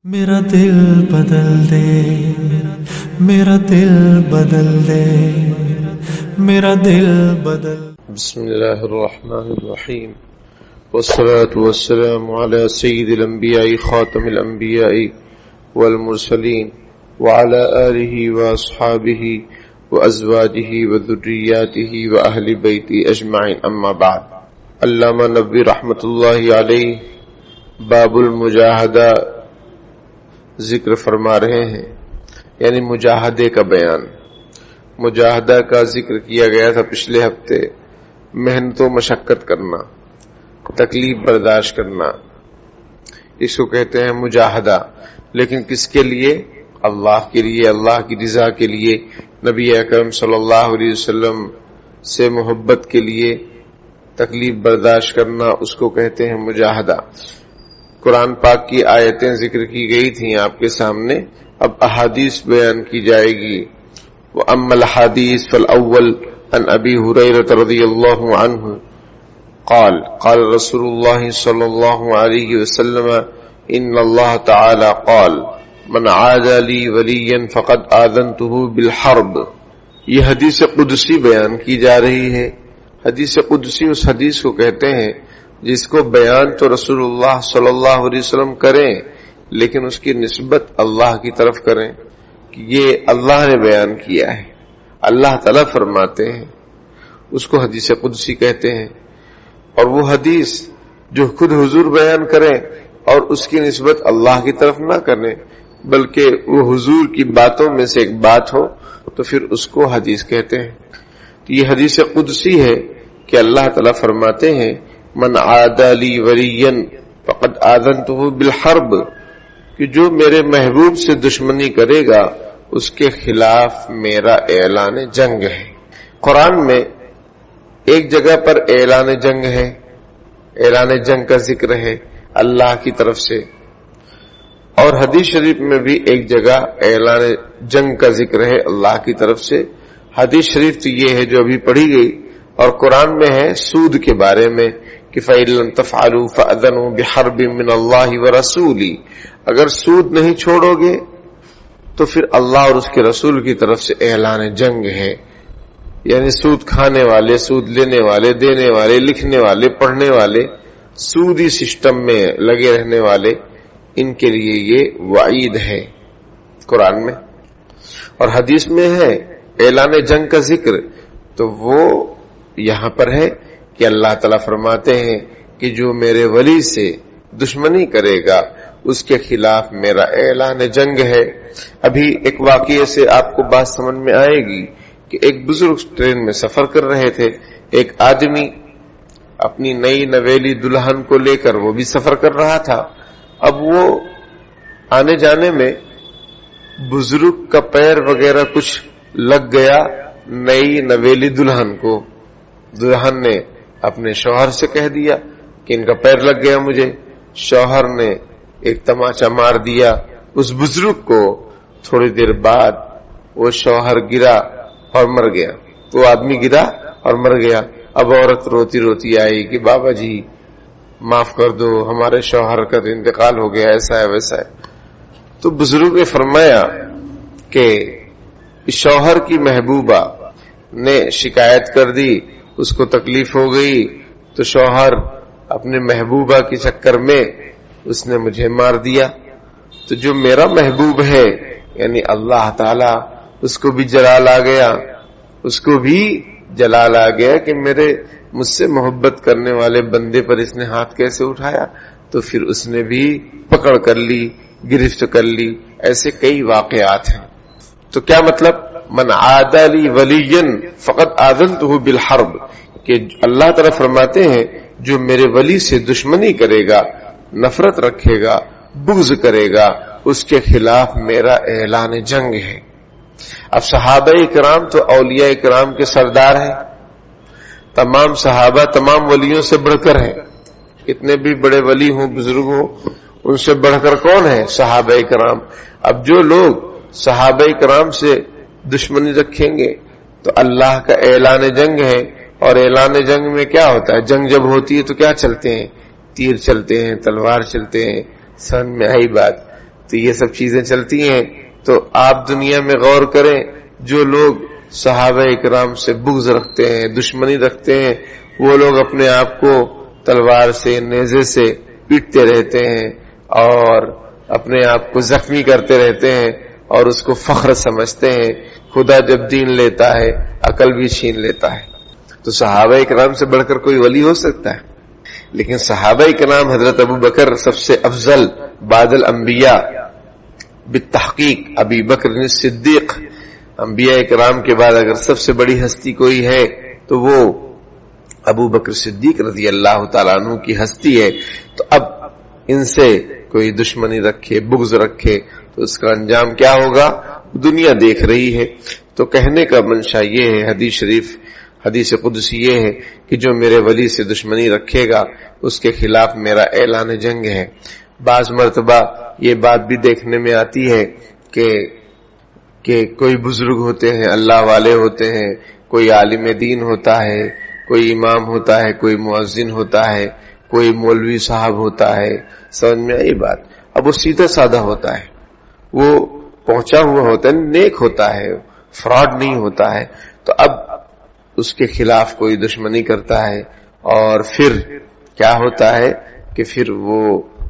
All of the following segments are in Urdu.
میرا دل بدل دے، میرا دل بدل دے، میرا دل بدل. بسم الله الرحمن الرحيم، والصلاة والسلام على سيد الأنبياء خاتم الأنبياء والمرسلين وعلى آله وأصحابه وأزواجه وذرياته وأهل بيته أجمعين، أما بعد. علامہ نبوی رحمۃ اللہ علیہ باب المجاہدہ ذکر فرما رہے ہیں، یعنی مجاہدے کا بیان. مجاہدہ کا ذکر کیا گیا تھا پچھلے ہفتے. محنت و مشقت کرنا، تکلیف برداشت کرنا، اس کو کہتے ہیں مجاہدہ. لیکن کس کے لیے؟ اللہ کے لیے، اللہ کی رضا کے لیے، نبی اکرم صلی اللہ علیہ وسلم سے محبت کے لیے تکلیف برداشت کرنا، اس کو کہتے ہیں مجاہدہ. قرآن پاک کی آیتیں ذکر کی گئی تھیں آپ کے سامنے، اب احادیث بیان کی جائے گی. وَأَمَّا الْحَدِيثُ فَالْأَوَّلُ عن أبي هريرة رضي الله عنه قال قال رسول الله صلى الله عليه وسلم إن الله تعالى قال من عاد لي وليا فقد آذنته بالحرب. یہ حدیث قدسی بیان کی جا رہی ہے. حدیث قدسی اس حدیث کو کہتے ہیں جس کو بیان تو رسول اللہ صلی اللہ علیہ وسلم کریں لیکن اس کی نسبت اللہ کی طرف کریں کہ یہ اللہ نے بیان کیا ہے، اللہ تعالیٰ فرماتے ہیں، اس کو حدیث قدسی کہتے ہیں. اور وہ حدیث جو خود حضور بیان کریں اور اس کی نسبت اللہ کی طرف نہ کریں بلکہ وہ حضور کی باتوں میں سے ایک بات ہو تو پھر اس کو حدیث کہتے ہیں. تو یہ حدیث قدسی ہے کہ اللہ تعالیٰ فرماتے ہیں من عادى لي وليا فقد آذنته بالحرب، کہ جو میرے محبوب سے دشمنی کرے گا اس کے خلاف میرا اعلان جنگ ہے. قرآن میں ایک جگہ پر اعلان جنگ ہے، اعلان جنگ کا ذکر ہے اللہ کی طرف سے، اور حدیث شریف میں بھی ایک جگہ اعلان جنگ کا ذکر ہے اللہ کی طرف سے. حدیث شریف تو یہ ہے جو ابھی پڑھی گئی، اور قرآن میں ہے سود کے بارے میں کہ فَإِن لَّمْ تَفْعَلُوا فَأْذَنُوا بِحَرْبٍ مِّنَ اللَّهِ وَرَسُولِهِ، اگر سود نہیں چھوڑو گے تو پھر اللہ اور اس کے رسول کی طرف سے اعلان جنگ ہے. یعنی سود کھانے والے، سود لینے والے، دینے والے، لکھنے والے، پڑھنے والے، سودی سسٹم میں لگے رہنے والے، ان کے لیے یہ وعید ہے قرآن میں. اور حدیث میں ہے اعلان جنگ کا ذکر، تو وہ یہاں پر ہے کہ اللہ تعالیٰ فرماتے ہیں کہ جو میرے ولی سے دشمنی کرے گا اس کے خلاف میرا اعلان جنگ ہے. ابھی ایک واقعے سے آپ کو بات سمجھ میں آئے گی کہ ایک بزرگ ٹرین میں سفر کر رہے تھے. ایک آدمی اپنی نئی نویلی دلہن کو لے کر وہ بھی سفر کر رہا تھا. اب وہ آنے جانے میں بزرگ کا پیر وغیرہ کچھ لگ گیا نئی نویلی دلہن کو. دلہن نے اپنے شوہر سے کہہ دیا کہ ان کا پیر لگ گیا مجھے. شوہر نے ایک تماچا مار دیا اس بزرگ کو. تھوڑی دیر بعد وہ شوہر گرا اور مر گیا، وہ آدمی گرا اور مر گیا. اب عورت روتی روتی آئی کہ بابا جی معاف کر دو، ہمارے شوہر کا انتقال ہو گیا، ایسا ہے ویسا ہے. تو بزرگ نے فرمایا کہ شوہر کی محبوبہ نے شکایت کر دی، اس کو تکلیف ہو گئی، تو شوہر اپنے محبوبہ کے چکر میں اس نے مجھے مار دیا. تو جو میرا محبوب ہے یعنی اللہ تعالی، اس کو بھی جلال آ گیا، اس کو بھی جلال آ گیا کہ میرے مجھ سے محبت کرنے والے بندے پر اس نے ہاتھ کیسے اٹھایا. تو پھر اس نے بھی پکڑ کر لی، گرفت کر لی. ایسے کئی واقعات ہیں. تو کیا مطلب؟ من عادى لي وليا فقد آذنته بالحرب، کہ اللہ تعالیٰ فرماتے ہیں جو میرے ولی سے دشمنی کرے گا، نفرت رکھے گا، بغض کرے گا، اس کے خلاف میرا اعلان جنگ ہے. اب صحابہ کرام تو اولیاء کرام کے سردار ہیں. تمام صحابہ تمام ولیوں سے بڑھ کر ہیں. کتنے بھی بڑے ولی ہوں، بزرگ ہوں، ان سے بڑھ کر کون ہے؟ صحابہ کرام. اب جو لوگ صحابہ کرام سے دشمنی رکھیں گے تو اللہ کا اعلان جنگ ہے. اور اعلان جنگ میں کیا ہوتا ہے؟ جنگ جب ہوتی ہے تو کیا چلتے ہیں؟ تیر چلتے ہیں، تلوار چلتے ہیں. سمجھ میں آئی بات؟ تو یہ سب چیزیں چلتی ہیں. تو آپ دنیا میں غور کریں، جو لوگ صحابہ اکرام سے بغض رکھتے ہیں، دشمنی رکھتے ہیں، وہ لوگ اپنے آپ کو تلوار سے، نیزے سے پیٹتے رہتے ہیں اور اپنے آپ کو زخمی کرتے رہتے ہیں اور اس کو فخر سمجھتے ہیں. خدا جب دین لیتا ہے عقل بھی چھین لیتا ہے. تو صحابہ اکرام سے بڑھ کر کوئی ولی ہو سکتا ہے؟ لیکن صحابہ اکرام حضرت ابو بکر سب سے افضل بعد الانبیاء بالتحقیق، ابی بکر صدیق، انبیاء اکرام کے بعد اگر سب سے بڑی ہستی کوئی ہے تو وہ ابو بکر صدیق رضی اللہ تعالیٰ عنہ کی ہستی ہے. تو اب ان سے کوئی دشمنی رکھے، بغض رکھے تو اس کا انجام کیا ہوگا؟ دنیا دیکھ رہی ہے. تو کہنے کا منشا یہ ہے، حدیث قدسی یہ ہے کہ جو میرے ولی سے دشمنی رکھے گا اس کے خلاف میرا اعلان جنگ ہے. بعض مرتبہ یہ بات بھی دیکھنے میں آتی ہے کہ کوئی بزرگ ہوتے ہیں، اللہ والے ہوتے ہیں، کوئی عالم دین ہوتا ہے، کوئی امام ہوتا ہے، کوئی مؤذن ہوتا ہے، کوئی مولوی صاحب ہوتا ہے. سمجھ میں آئی بات؟ اب وہ سیدھا سادہ ہوتا ہے، وہ پہنچا ہوا ہوتا ہے، نیک ہوتا ہے، فراڈ نہیں ہوتا ہے. تو اب اس کے خلاف کوئی دشمنی کرتا ہے اور پھر کیا ہوتا ہے کہ پھر وہ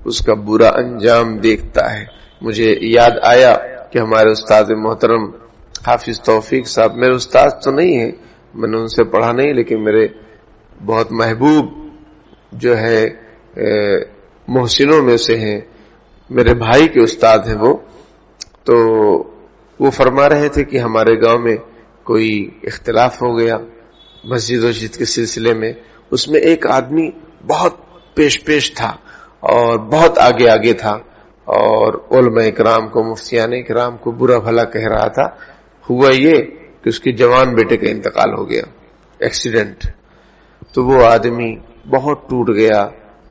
اس کا برا انجام دیکھتا ہے. مجھے یاد آیا کہ ہمارے استاد محترم حافظ توفیق صاحب، میرے استاد تو نہیں ہیں، میں نے ان سے پڑھا نہیں، لیکن میرے بہت محبوب جو ہے محسنوں میں سے ہیں، میرے بھائی کے استاد ہیں وہ. تو وہ فرما رہے تھے کہ ہمارے گاؤں میں کوئی اختلاف ہو گیا مسجد کے سلسلے میں. اس میں ایک آدمی بہت پیش تھا اور بہت آگے تھا اور علماء اکرام کو، مفتیان اکرام کو برا بھلا کہہ رہا تھا. ہوا یہ کہ اس کے جوان بیٹے کا انتقال ہو گیا، ایکسیڈنٹ. تو وہ آدمی بہت ٹوٹ گیا.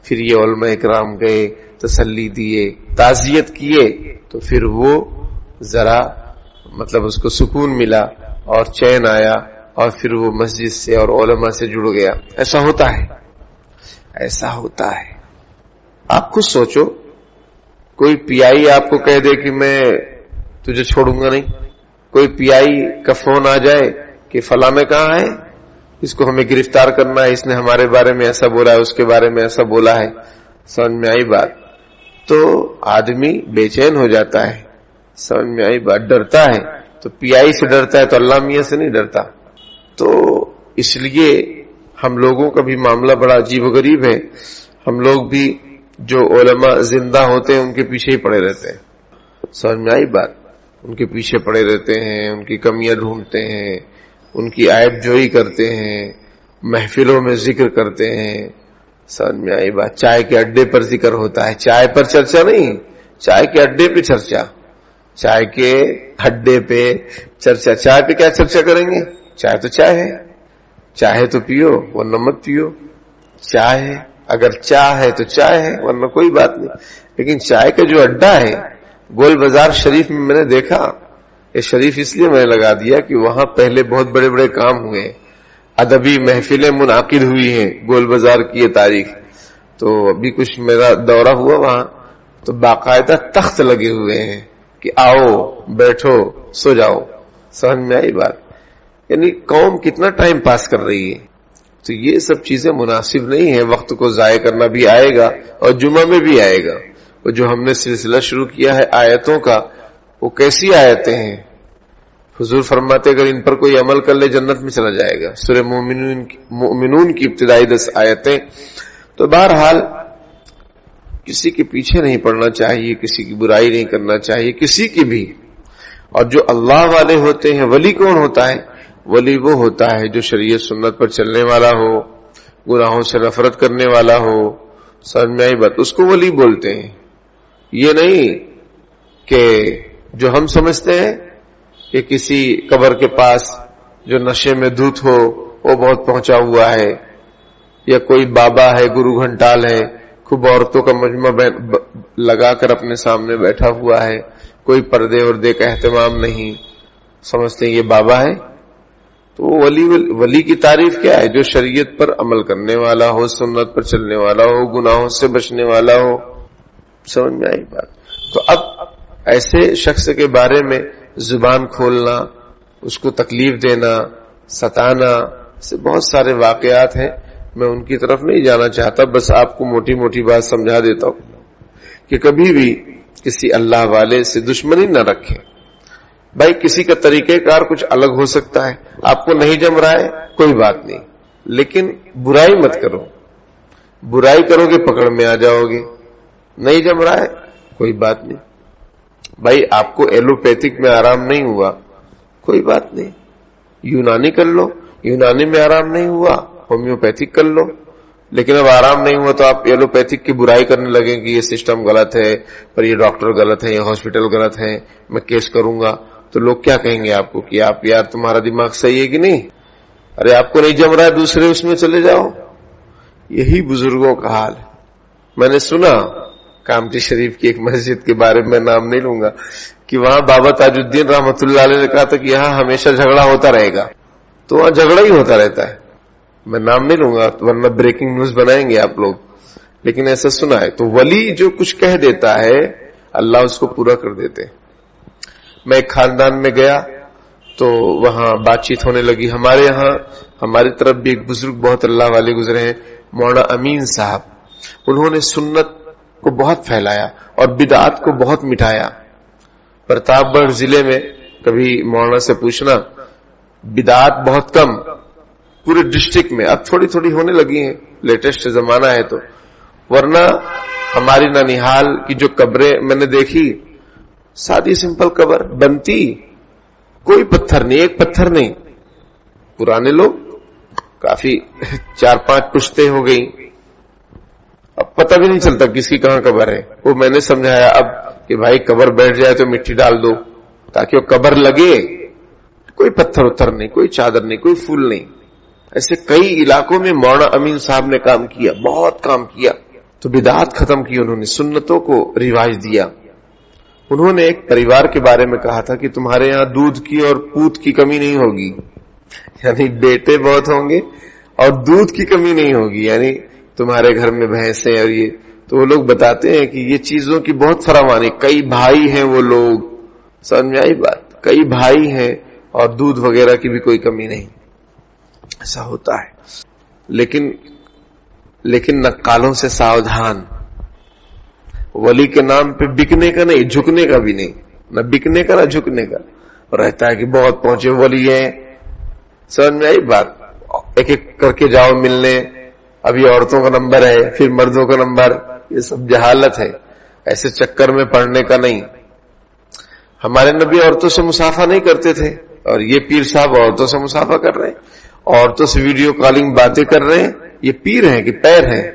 پھر یہ علماء اکرام گئے، تسلی دیے، تعزیت کیے، تو پھر وہ ذرا مطلب اس کو سکون ملا اور چین آیا اور پھر وہ مسجد سے اور علماء سے جڑ گیا. ایسا ہوتا ہے، ایسا ہوتا ہے. آپ خود سوچو، کوئی پی آئی آپ کو کہہ دے کہ میں تجھے چھوڑوں گا نہیں. کوئی پی آئی کا فون آ جائے کہ فلاں میں کہاں ہے، اس کو ہمیں گرفتار کرنا ہے، اس نے ہمارے بارے میں ایسا بولا ہے، اس کے بارے میں ایسا بولا ہے. سمجھ میں آئی بات؟ تو آدمی بے چین ہو جاتا ہے. سمجھ میں آئی بات؟ ڈرتا ہے. تو پی آئی سے ڈرتا ہے تو اللہ میاں سے نہیں ڈرتا. تو اس لیے ہم لوگوں کا بھی معاملہ بڑا عجیب و غریب ہے. ہم لوگ بھی جو علماء زندہ ہوتے ہیں ان کے پیچھے ہی پڑے رہتے ہیں. سمجھ میں آئی بات؟ ان کے پیچھے پڑے رہتے ہیں، ان کی کمیاں ڈھونڈتے ہیں، ان کی عیب جوئی کرتے ہیں، محفلوں میں ذکر کرتے ہیں. سمجھ میں آئی بات؟ چائے کے اڈے پر ذکر ہوتا ہے، چائے پر چرچا نہیں، چائے کے اڈے پہ چرچا. چائے کے اڈے پہ چرچا. چائے پہ کیا چرچا کریں گے؟ چائے تو چائے ہے، چاہے تو پیو ورنہ مت پیو. چائے ہے، اگر چائے ہے تو چائے ہے ورنہ کوئی بات نہیں. لیکن چائے کا جو اڈا ہے گول بازار شریف میں نے دیکھا. یہ شریف اس لیے میں نے لگا دیا کہ وہاں پہلے بہت بڑے بڑے کام ہوئے، ادبی محفلیں منعقد ہوئی ہیں گول بازار کی یہ تاریخ. تو ابھی کچھ میرا دورہ ہوا وہاں، تو باقاعدہ تخت لگے ہوئے ہیں کہ آؤ بیٹھو سو جاؤ. سمجھ میں آئی بات؟ یعنی قوم کتنا ٹائم پاس کر رہی ہے. تو یہ سب چیزیں مناسب نہیں ہیں. وقت کو ضائع کرنا بھی آئے گا اور جمعہ میں بھی آئے گا. اور جو ہم نے سلسلہ شروع کیا ہے آیتوں کا، وہ کیسی آیتیں ہیں؟ حضور فرماتے اگر ان پر کوئی عمل کر لے جنت میں چلا جائے گا. سورہ مومنون کی ابتدائی 10 آیتیں. تو بہرحال کسی کے پیچھے نہیں پڑنا چاہیے، کسی کی برائی نہیں کرنا چاہیے، کسی کی بھی. اور جو اللہ والے ہوتے ہیں، ولی کون ہوتا ہے؟ ولی وہ ہوتا ہے جو شریعت سنت پر چلنے والا ہو، گناہوں سے نفرت کرنے والا ہو. سمجھ میں آئی بات؟ اس کو ولی بولتے ہیں. یہ نہیں کہ جو ہم سمجھتے ہیں کہ کسی قبر کے پاس جو نشے میں دھت ہو وہ بہت پہنچا ہوا ہے، یا کوئی بابا ہے، گرو گھنٹال ہے، خوب عورتوں کا مجمع لگا کر اپنے سامنے بیٹھا ہوا ہے، کوئی پردے وردے کا اہتمام نہیں، سمجھتے ہیں یہ بابا ہے. تو وہ ولی کی تعریف کیا ہے؟ جو شریعت پر عمل کرنے والا ہو، سنت پر چلنے والا ہو، گناہوں سے بچنے والا ہو. سمجھ میں آئی بات؟ تو اب ایسے شخص کے بارے میں زبان کھولنا، اس کو تکلیف دینا، ستانا، سے بہت سارے واقعات ہیں. میں ان کی طرف نہیں جانا چاہتا، بس آپ کو موٹی موٹی بات سمجھا دیتا ہوں کہ کبھی بھی کسی اللہ والے سے دشمنی نہ رکھیں. بھائی کسی کا طریقہ کار کچھ الگ ہو سکتا ہے، آپ کو نہیں جم رہا ہے کوئی بات نہیں، لیکن برائی مت کرو. برائی کرو گے پکڑ میں آ جاؤ گے. نہیں جم رہا ہے کوئی بات نہیں. بھائی آپ کو ایلوپیتھک میں آرام نہیں ہوا کوئی بات نہیں، یونانی کر لو. یونانی میں آرام نہیں ہوا ہومیوپیتھک کر لو. لیکن اب آرام نہیں ہوا تو آپ ایلوپیتھک کی برائی کرنے لگیں کہ یہ سسٹم غلط ہے، پر یہ ڈاکٹر غلط ہے، یہ ہاسپٹل غلط ہے، میں کیس کروں گا. تو لوگ کیا کہیں گے آپ کو کہ آپ یار تمہارا دماغ صحیح ہے کہ نہیں؟ ارے آپ کو نہیں جم رہا ہے دوسرے اس میں چلے جاؤ. یہی بزرگوں کا حال ہے. میں نے سنا کامٹی شریف کی ایک مسجد کے بارے میں نام نہیں لوں گا کہ وہاں بابا تاج الدین رحمۃ اللہ علیہ نے کہا تھا کہ یہاں ہمیشہ جھگڑا ہوتا رہے گا. تو وہاں جھگڑا ہی ہوتا رہتا ہے. میں نام نہیں لوں گا ورنہ بریکنگ نیوز بنائیں گے آپ لوگ، لیکن ایسا سنا ہے. تو ولی جو کچھ کہہ دیتا ہے اللہ اس کو پورا کر دیتے. میں ایک خاندان میں گیا تو وہاں بات چیت ہونے لگی. ہمارے یہاں ہماری طرف بھی ایک بزرگ بہت اللہ والے گزرے ہیں، مولانا امین صاحب. انہوں نے سنت کو بہت پھیلایا اور بدعات کو بہت مٹایا. پرتاپ گڑھ ضلع میں کبھی مولانا سے پوچھنا، بدعات بہت کم پورے ڈسٹرکٹ میں. اب تھوڑی تھوڑی ہونے لگی ہیں، لیٹسٹ زمانہ ہے تو. ورنہ ہماری ننیحال کی جو قبریں میں نے دیکھی، سادی سمپل قبر بنتی، کوئی پتھر نہیں، ایک پتھر نہیں. پرانے لوگ کافی 4-5 پشتے ہو گئی، اب پتہ بھی نہیں چلتا کس کی کہاں قبر ہے. وہ میں نے سمجھایا اب کہ بھائی قبر بیٹھ جائے تو مٹی ڈال دو تاکہ وہ قبر لگے. کوئی پتھر اتر نہیں، کوئی چادر نہیں، کوئی پھول نہیں. ایسے کئی علاقوں میں مولانا امین صاحب نے کام کیا، بہت کام کیا. تو بدعات ختم کی انہوں نے، سنتوں کو رواج دیا. انہوں نے ایک پریوار کے بارے میں کہا تھا کہ تمہارے یہاں دودھ کی اور پوت کی کمی نہیں ہوگی، یعنی بیٹے بہت ہوں گے اور دودھ کی کمی نہیں ہوگی، یعنی تمہارے گھر میں بھینسیں اور یہ. تو وہ لوگ بتاتے ہیں کہ یہ چیزوں کی بہت فراوانی. کئی بھائی ہیں وہ لوگ، سمجھ میں آئی بات؟ کئی بھائی ہیں اور دودھ وغیرہ کی بھی کوئی کمی نہیں. ایسا ہوتا ہے. لیکن نقالوں سے ساودھان. ولی کے نام پہ بکنے کا نہیں، جھکنے کا بھی نہیں. نہ بکنے کا نہ جھکنے کا. رہتا ہے کہ بہت پہنچے ولی ہیں. سمجھ میں آئی بات؟ ایک ایک کر کے جاؤ ملنے. ابھی عورتوں کا نمبر ہے، پھر مردوں کا نمبر. یہ سب جہالت ہے، ایسے چکر میں پڑنے کا نہیں. ہمارے نبی عورتوں سے مصافحہ نہیں کرتے تھے، اور یہ پیر صاحب عورتوں سے مصافحہ کر رہے ہیں، عورتوں سے ویڈیو کالنگ باتیں کر رہے ہیں. یہ پیر ہیں کہ پیر ہیں؟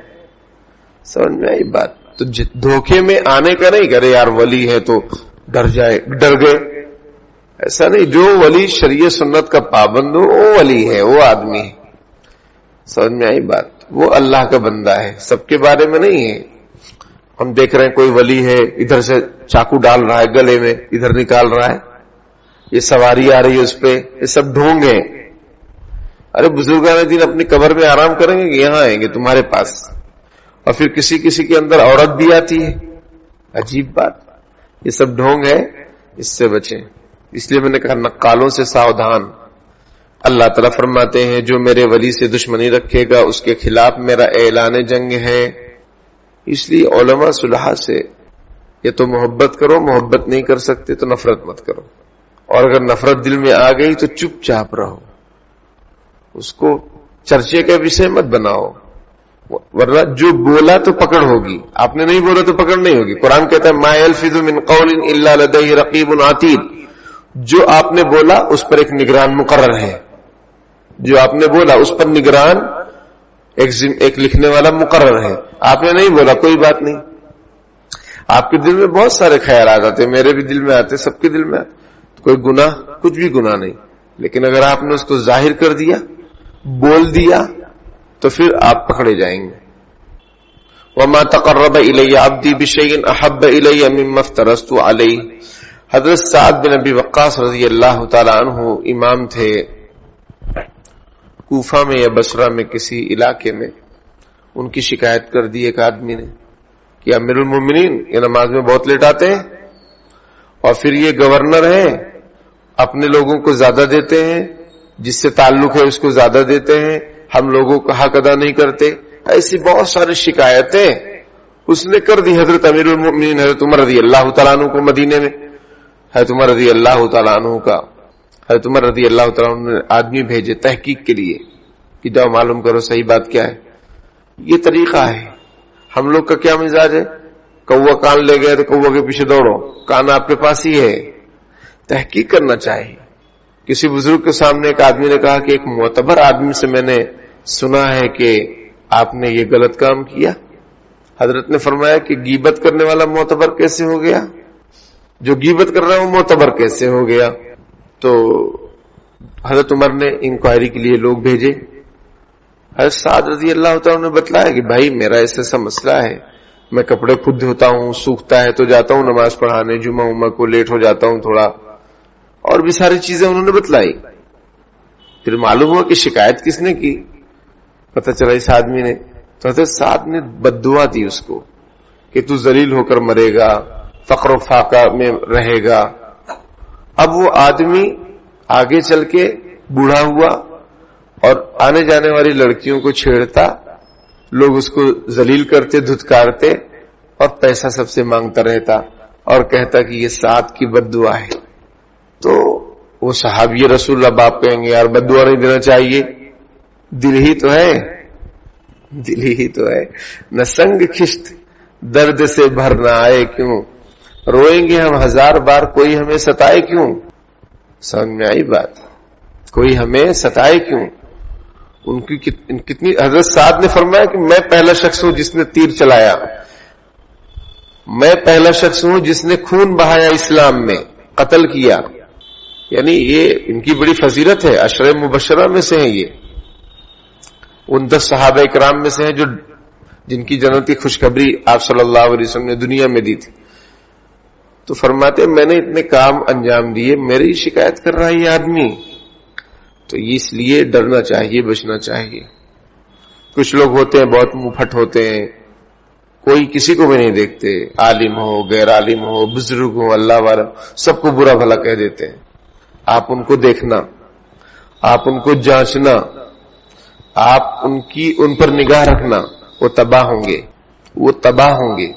سمجھ میں آئی بات؟ تو دھوکے میں آنے کا نہیں کرے یار ولی ہے تو ڈر گئے. ایسا نہیں. جو ولی شریعت سنت کا پابند ہو وہ ولی ہے، وہ آدمی ہے. سمجھ میں آئی بات؟ وہ اللہ کا بندہ ہے، سب کے بارے میں نہیں ہے. ہم دیکھ رہے ہیں کوئی ولی ہے ادھر سے چاقو ڈال رہا ہے گلے میں، ادھر نکال رہا ہے، یہ سواری آ رہی ہے اس پہ. یہ سب ڈھونگ ہیں. ارے بزرگان دین اپنی قبر میں آرام کریں گے کہ یہاں آئیں گے تمہارے پاس؟ اور پھر کسی کسی کے اندر عورت بھی آتی ہے. عجیب بات. یہ سب ڈھونگ ہے، اس سے بچیں. اس لیے میں نے کہا نقالوں سے ساودھان. اللہ تعالیٰ فرماتے ہیں جو میرے ولی سے دشمنی رکھے گا اس کے خلاف میرا اعلان جنگ ہے. اس لیے علماء صلحاء سے یا تو محبت کرو، محبت نہیں کر سکتے تو نفرت مت کرو. اور اگر نفرت دل میں آ گئی تو چپ چاپ رہو، اس کو چرچے کا وشے مت بناؤ. ورنہ جو بولا تو پکڑ ہوگی، آپ نے نہیں بولا تو پکڑ نہیں ہوگی. قرآن کہتا ہے ما یلفظ من قول الا لدیہ رقیب عتید. جو آپ نے بولا اس پر ایک نگران مقرر ہے. جو آپ نے بولا اس پر نگران ایک لکھنے والا مقرر ہے. آپ نے نہیں بولا کوئی بات نہیں. آپ کے دل میں بہت سارے خیالات آتے، میرے بھی دل میں آتے، سب کے دل میں آتے. کوئی گناہ، کچھ بھی گناہ نہیں. لیکن اگر آپ نے اس کو ظاہر کر دیا، بول دیا، تو پھر آپ پکڑے جائیں گے. وَمَا تَقَرَّبَ إِلَيَّ عَبْدِي بِشَيْءٍ أَحَبَّ إِلَيَّ مِمَّا افْتَرَضْتُ عَلَيْهِ. حضرت سعد بن ابی وقاص رضی اللہ تعالی عنہ امام تھے کوفہ میں یا بصرہ میں کسی علاقے میں. ان کی شکایت کر دی ایک آدمی نے کہ امیر المومنین یہ نماز میں بہت لیٹ آتے ہیں اور پھر یہ گورنر ہے، اپنے لوگوں کو زیادہ دیتے ہیں، جس سے تعلق ہے اس کو زیادہ دیتے ہیں، ہم لوگوں کا حق ادا نہیں کرتے. ایسی بہت ساری شکایتیں اس نے کر دی حضرت امیر المؤمنین حضرت عمر رضی اللہ تعالیٰ عنہ کو. مدینے میں حضرت عمر رضی اللہ تعالیٰ عنہ کا حضرت عمر رضی اللہ تعالیٰ عنہ نے آدمی بھیجے تحقیق کے لیے کہ جاؤ معلوم کرو صحیح بات کیا ہے. یہ طریقہ ہے. ہم لوگ کا کیا مزاج ہے؟ کوا کان لے گئے تو کوا کے پیچھے دوڑو، کان آپ کے پاس ہی ہے. تحقیق کرنا چاہیے. کسی بزرگ کے سامنے ایک آدمی نے کہا کہ ایک معتبر آدمی سے میں نے سنا ہے کہ آپ نے یہ غلط کام کیا. حضرت نے فرمایا کہ غیبت کرنے والا معتبر کیسے ہو گیا؟ جو غیبت کر رہا ہے وہ معتبر کیسے ہو گیا؟ تو حضرت عمر نے انکوائری کے لیے لوگ بھیجے. حضرت سعد رضی اللہ تعالیٰ نے بتلایا کہ بھائی میرا ایسا مسئلہ ہے، میں کپڑے خود دھوتا ہوں، سوکھتا ہے تو جاتا ہوں نماز پڑھانے، جمعہ کو لیٹ ہو جاتا ہوں تھوڑا، اور بھی ساری چیزیں انہوں نے بتلائی. پھر معلوم ہوا کہ شکایت کس نے کی، پتہ چلا اس آدمی نے. تو حضرت سعد نے بد دعا دی اس کو کہ تو ذلیل ہو کر مرے گا، فقر و فاقہ میں رہے گا. اب وہ آدمی آگے چل کے بوڑھا ہوا اور آنے جانے والی لڑکیوں کو چھیڑتا، لوگ اس کو ذلیل کرتے، دھتکارتے، اور پیسہ سب سے مانگتا رہتا اور کہتا کہ یہ سعد کی بد دعا ہے. تو وہ صحابی رسول اللہ باپ کہیں گے یار بد دعا نہیں دینا چاہیے، دل ہی تو ہے، دل ہی تو ہے. نہ سنگ خشت درد سے بھر نہ آئے کیوں، روئیں گے ہم 1000 بار کوئی ہمیں ستائے کیوں. سمجھ میں آئی بات؟ کوئی ہمیں ستائے کیوں. ان کی کتنی. حضرت سعد نے فرمایا کہ میں پہلا شخص ہوں جس نے تیر چلایا، میں پہلا شخص ہوں جس نے خون بہایا اسلام میں، قتل کیا. یعنی یہ ان کی بڑی فضیلت ہے. عشرہ مبشرہ میں سے ہیں یہ، ان 10 صحابہ کرام میں سے ہیں جن کی جنت کی خوشخبری آپ صلی اللہ علیہ وسلم نے دنیا میں دی تھی. تو فرماتے میں نے اتنے کام انجام دیے، میری شکایت کر رہا ہے یہ آدمی. تو اس لیے ڈرنا چاہیے، بچنا چاہیے. کچھ لوگ ہوتے ہیں بہت منہ پھٹ ہوتے ہیں، کوئی کسی کو بھی نہیں دیکھتے، عالم ہو غیر عالم ہو بزرگ ہو اللہ والا، سب کو برا بھلا کہہ دیتے ہیں. آپ ان کو دیکھنا، آپ ان کو جانچنا، آپ ان پر نگاہ رکھنا. وہ تباہ ہوں گے، وہ تباہ ہوں گے،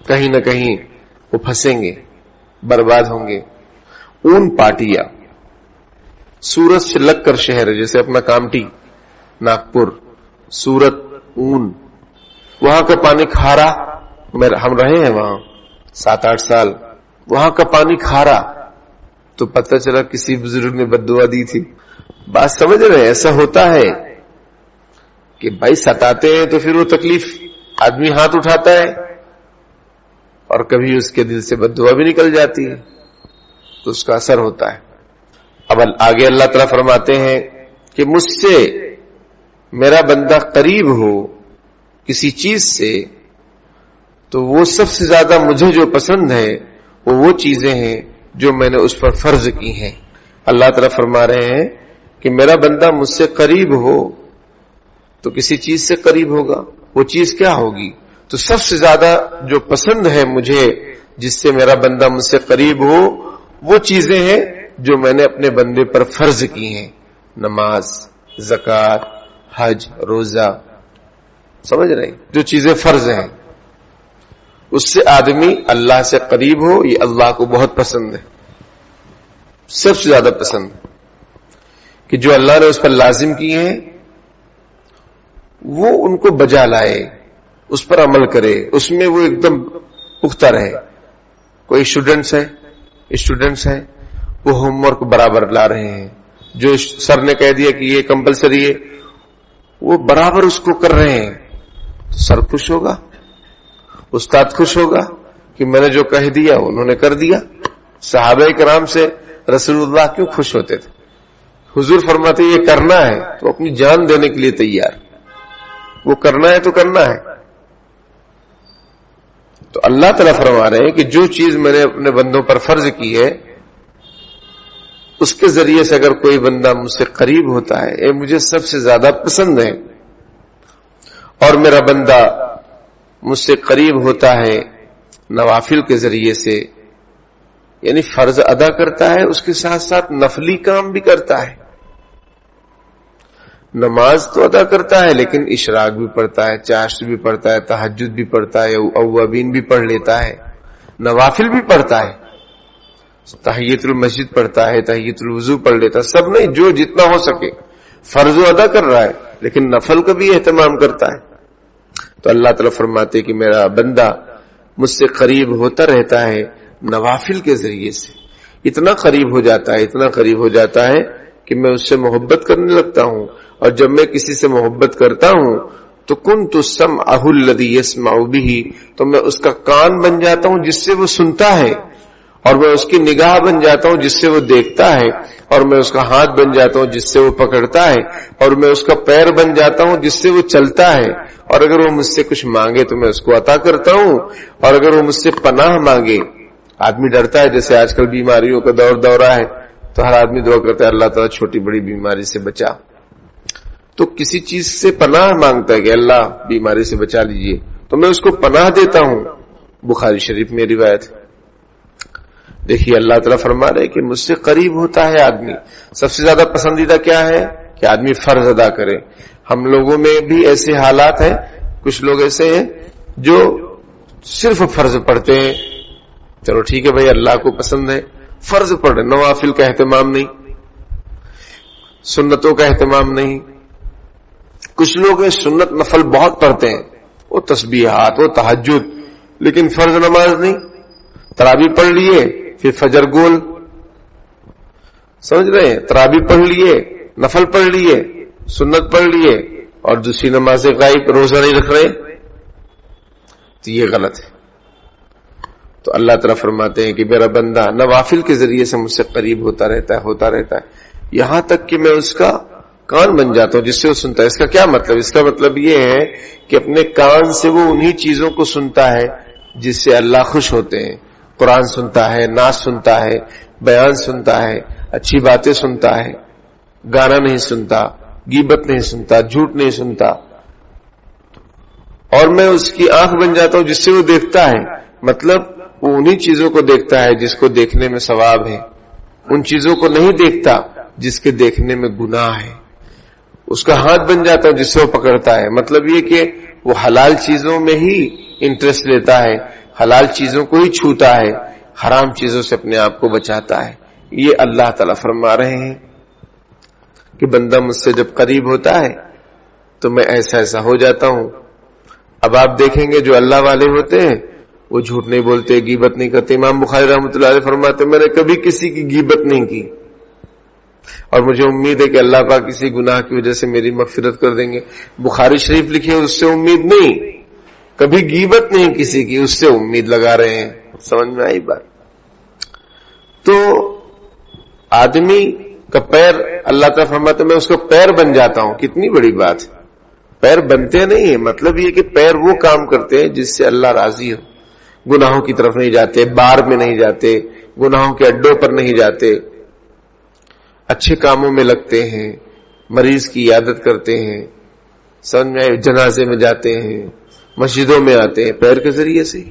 کہیں نہ کہیں وہ پھنسیں گے، برباد ہوں گے. اون پاٹیا، سورت سے لگ کر شہر ہے، جیسے اپنا کامٹی ناگپور، سورت اون، وہاں کا پانی کھارا. ہم رہے ہیں وہاں 7-8 سال، وہاں کا پانی کھارا. تو پتہ چلا کسی بزرگ نے بد دعا دی تھی. بات سمجھ رہے ہیں؟ ایسا ہوتا ہے کہ بھائی ستاتے ہیں تو پھر وہ تکلیف آدمی ہاتھ اٹھاتا ہے اور کبھی اس کے دل سے بد دعا بھی نکل جاتی ہے تو اس کا اثر ہوتا ہے. اب آگے اللہ تعالیٰ فرماتے ہیں کہ مجھ سے میرا بندہ قریب ہو کسی چیز سے تو وہ سب سے زیادہ مجھے جو پسند ہے وہ چیزیں ہیں جو میں نے اس پر فرض کی ہیں. اللہ تعالیٰ فرما رہے ہیں کہ میرا بندہ مجھ سے قریب ہو تو کسی چیز سے قریب ہوگا. وہ چیز کیا ہوگی؟ تو سب سے زیادہ جو پسند ہے مجھے، جس سے میرا بندہ مجھ سے قریب ہو، وہ چیزیں ہیں جو میں نے اپنے بندے پر فرض کی ہیں. نماز، زکوٰۃ، حج، روزہ. سمجھ رہے ہیں؟ جو چیزیں فرض ہیں اس سے آدمی اللہ سے قریب ہو، یہ اللہ کو بہت پسند ہے، سب سے زیادہ پسند کہ جو اللہ نے اس پر لازم کی ہیں وہ ان کو بجا لائے، اس پر عمل کرے، اس میں وہ ایک دم پختہ رہے. کوئی اسٹوڈنٹس ہیں وہ ہوم ورک برابر لا رہے ہیں، جو سر نے کہہ دیا کہ یہ کمپلسری ہے وہ برابر اس کو کر رہے ہیں، تو سر خوش ہوگا، استاد خوش ہوگا کہ میں نے جو کہہ دیا انہوں نے کر دیا. صحابہ کرام سے رسول اللہ کیوں خوش ہوتے تھے؟ حضور فرماتے یہ کرنا ہے تو اپنی جان دینے کے لیے تیار، وہ کرنا ہے تو کرنا ہے. تو اللہ تعالیٰ فرما رہے ہیں کہ جو چیز میں نے اپنے بندوں پر فرض کی ہے اس کے ذریعے سے اگر کوئی بندہ مجھ سے قریب ہوتا ہے، یہ مجھے سب سے زیادہ پسند ہے. اور میرا بندہ مجھ سے قریب ہوتا ہے نوافل کے ذریعے سے، یعنی فرض ادا کرتا ہے، اس کے ساتھ ساتھ نفلی کام بھی کرتا ہے. نماز تو ادا کرتا ہے لیکن اشراق بھی پڑھتا ہے، چاشت بھی پڑھتا ہے، تہجد بھی پڑھتا ہے، اوابین بھی پڑھ لیتا ہے، نوافل بھی پڑھتا ہے، تحیۃ المسجد پڑھتا ہے، تحیۃ الوضو پڑھ لیتا ہے. سب نہیں، جو جتنا ہو سکے فرض ادا کر رہا ہے لیکن نفل کا بھی اہتمام کرتا ہے. تو اللہ تعالیٰ فرماتے کہ میرا بندہ مجھ سے قریب ہوتا رہتا ہے نوافل کے ذریعے سے. اتنا قریب ہو جاتا ہے، اتنا قریب ہو جاتا ہے کہ میں اس سے محبت کرنے لگتا ہوں. اور جب میں کسی سے محبت کرتا ہوں تو کنت سمعہ الذی یسمع بہ، تو میں اس کا کان بن جاتا ہوں جس سے وہ سنتا ہے، اور میں اس کی نگاہ بن جاتا ہوں جس سے وہ دیکھتا ہے، اور میں اس کا ہاتھ بن جاتا ہوں جس سے وہ پکڑتا ہے، اور میں اس کا پیر بن جاتا ہوں جس سے وہ چلتا ہے. اور اگر وہ مجھ سے کچھ مانگے تو میں اس کو عطا کرتا ہوں، اور اگر وہ مجھ سے پناہ مانگے. آدمی ڈرتا ہے، جیسے آج کل بیماریوں کا دورہ ہے تو ہر آدمی دعا کرتا ہے اللہ تعالیٰ چھوٹی بڑی بیماری سے بچا. تو کسی چیز سے پناہ مانگتا ہے کہ اللہ بیماری سے بچا لیجئے، تو میں اس کو پناہ دیتا ہوں. بخاری شریف میں روایت. دیکھیے اللہ تعالیٰ فرما رہے کہ مجھ سے قریب ہوتا ہے آدمی. سب سے زیادہ پسندیدہ کیا ہے کہ آدمی فرض ادا کرے. ہم لوگوں میں بھی ایسے حالات ہیں، کچھ لوگ ایسے ہیں جو صرف فرض پڑھتے ہیں. چلو ٹھیک ہے بھائی، اللہ کو پسند ہے، فرض پڑھ رہے، نوافل کا اہتمام نہیں، سنتوں کا اہتمام نہیں. کچھ لوگ سنت نفل بہت پڑھتے ہیں، وہ تسبیحات، وہ تہجد، لیکن فرض نماز نہیں. تراویح پڑھ لیے پھر فجر گول، سمجھ رہے ہیں، تراویح پڑھ لیے، نفل پڑھ لیے، سنت پڑھ لیے، اور دوسری نماز غائب، روزہ نہیں رکھ رہے. تو یہ غلط ہے. تو اللہ تعالیٰ فرماتے ہیں کہ میرا بندہ نوافل کے ذریعے سے مجھ سے قریب ہوتا رہتا ہے یہاں تک کہ میں اس کا کان بن جاتا ہوں جس سے وہ سنتا ہے. اس کا کیا مطلب؟ اس کا مطلب یہ ہے کہ اپنے کان سے وہ انہی چیزوں کو سنتا ہے جس سے اللہ خوش ہوتے ہیں. قرآن سنتا ہے، نعت سنتا ہے، بیان سنتا ہے، اچھی باتیں سنتا ہے، گانا نہیں سنتا، غیبت نہیں سنتا، جھوٹ نہیں سنتا. اور میں اس کی آنکھ بن جاتا ہوں جس سے وہ دیکھتا ہے. مطلب وہ انہی چیزوں کو دیکھتا ہے جس کو دیکھنے میں ثواب ہے، ان چیزوں کو نہیں دیکھتا جس کے دیکھنے میں گناہ ہے. اس کا ہاتھ بن جاتا ہوں جس سے وہ پکڑتا ہے. مطلب یہ کہ وہ حلال چیزوں میں ہی انٹرسٹ لیتا ہے، حلال چیزوں کو ہی چھوتا ہے، حرام چیزوں سے اپنے آپ کو بچاتا ہے. یہ اللہ تعالیٰ فرما رہے ہیں کہ بندہ مجھ سے جب قریب ہوتا ہے تو میں ایسا ہو جاتا ہوں. اب آپ دیکھیں گے جو اللہ والے ہوتے ہیں وہ جھوٹ نہیں بولتے، غیبت نہیں کرتے. امام بخاری رحمۃ اللہ علیہ فرماتے میں نے کبھی کسی کی غیبت نہیں کی، اور مجھے امید ہے کہ اللہ پاک کسی گناہ کی وجہ سے میری مغفرت کر دیں گے. بخاری شریف لکھے اس سے امید نہیں، کبھی غیبت نہیں کسی کی، اس سے امید لگا رہے ہیں. سمجھ میں آئی بات؟ تو آدمی کا پیر اللہ تعالیٰ فرماتے میں اس کا پیر بن جاتا ہوں. کتنی بڑی بات ہے. پیر بنتے نہیں ہیں، مطلب یہ کہ پیر وہ کام کرتے ہیں جس سے اللہ راضی ہو. گناہوں کی طرف نہیں جاتے، بار میں نہیں جاتے، گناہوں کے اڈوں پر نہیں جاتے، اچھے کاموں میں لگتے ہیں، مریض کی عیادت کرتے ہیں، سمجھ میں جنازے میں جاتے ہیں، مسجدوں میں آتے ہیں، پیر کے ذریعے سے.